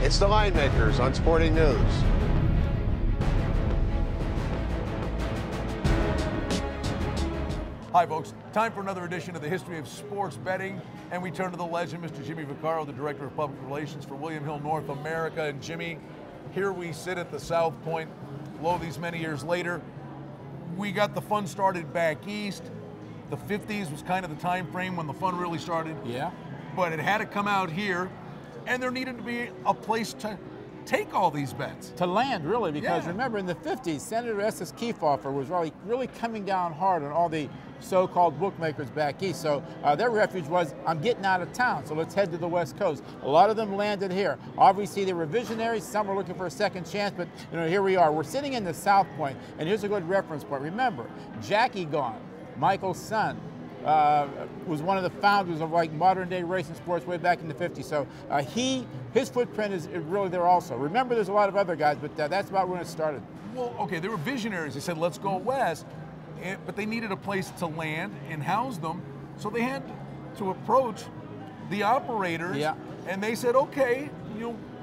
It's the Line Makers on Sporting News. Hi folks, time for another edition of the History of Sports Betting, and we turn to the legend, Mr. Jimmy Vaccaro, the Director of Public Relations for William Hill North America. And Jimmy, here we sit at the South Point, lo, these many years later. We got the fun started back east. The 50s was kind of the time frame when the fun really started. Yeah. But it had to come out here, and there needed to be a place to take all these bets. To land, really, because remember in the 50s, Senator Estes Kefauver was really coming down hard on all the so-called bookmakers back east. So their refuge was, I'm getting out of town, so let's head to the West Coast. A lot of them landed here. Obviously, they were visionaries. Some were looking for a second chance, but here we are. We're sitting in the South Point, and here's a good reference point. Remember, Jackie Gone, Michael's son, was one of the founders of like modern day racing sports way back in the 50s. So his footprint is really there also. Remember, there's a lot of other guys, but that's about when it started. Well, okay, they were visionaries. They said, let's go west, but they needed a place to land and house them. So they had to approach the operators, and they said, okay,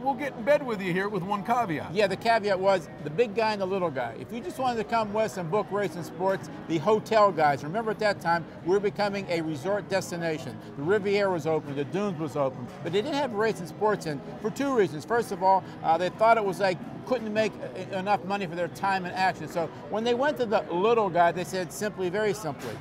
we'll get in bed with you here with one caveat. Yeah, the caveat was the big guy and the little guy. If you just wanted to come west and book racing sports, the hotel guys, remember at that time, we were becoming a resort destination. The Riviera was open, the Dunes was open, but they didn't have racing sports in for two reasons. First of all, they thought it was like, couldn't make enough money for their time and action. So when they went to the little guy, they said simply, very simply,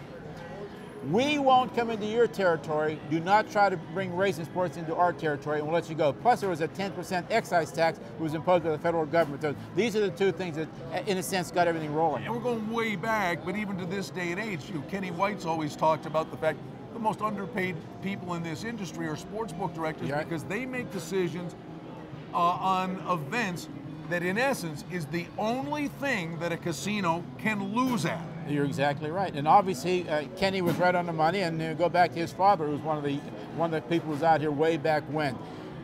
we won't come into your territory. Do not try to bring racing sports into our territory, and we'll let you go. Plus, there was a 10% excise tax that was imposed by the federal government. So these are the two things that, in a sense, got everything rolling. And we're going way back, but even to this day and age, Kenny White's always talked about the fact the most underpaid people in this industry are sportsbook directors because they make decisions on events that, in essence, is the only thing that a casino can lose at. You're exactly right, and obviously Kenny was right on the money. And go back to his father, who was one of the people who was out here way back when.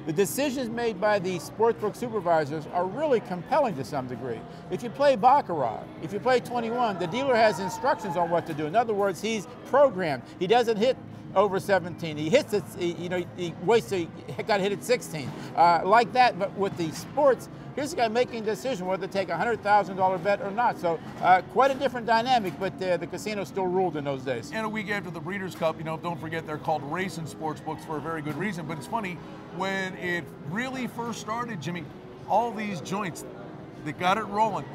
The decisions made by the sportsbook supervisors are really compelling to some degree. If you play Baccarat, if you play 21, the dealer has instructions on what to do. In other words, he's programmed. He doesn't hit over 17. He hits it. He waits till he got hit at 16. Like that, but with the sports. Here's a guy making a decision whether to take a $100,000 bet or not. So quite a different dynamic, but the casino still ruled in those days. And a week after the Breeders' Cup, don't forget they're called racing sports books for a very good reason. But it's funny, when it really first started, Jimmy, all these joints that got it rolling,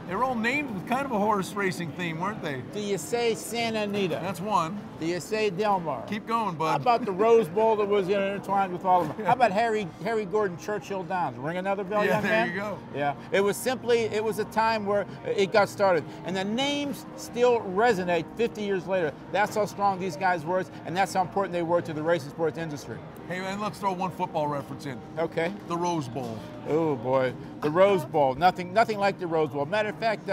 they were all named with kind of a horse racing theme, weren't they? Do you say Santa Anita? That's one. Do you say Del Mar? Keep going, bud. How about the Rose Bowl that was intertwined with all of them? How about Harry Gordon Churchill Downs? Ring another bell, young man? There you go. Yeah, it was a time where it got started. And the names still resonate 50 years later. That's how strong these guys were, and that's how important they were to the racing sports industry. Hey, and let's throw one football reference in. Okay. The Rose Bowl. Oh boy, the Rose Bowl. Nothing like the Rose Bowl. Matter of fact,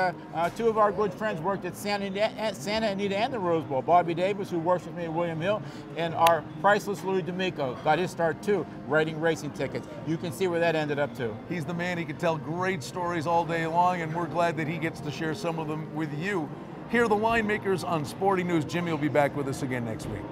two of our good friends worked at Santa Anita and the Rose Bowl. Bobby Davis, who works with me at William Hill, and our priceless Louis D'Amico got his start too, writing racing tickets. You can see where that ended up too. He's the man. He can tell great stories all day long, and we're glad that he gets to share some of them with you. Here are the Line Makers on Sporting News. Jimmy will be back with us again next week.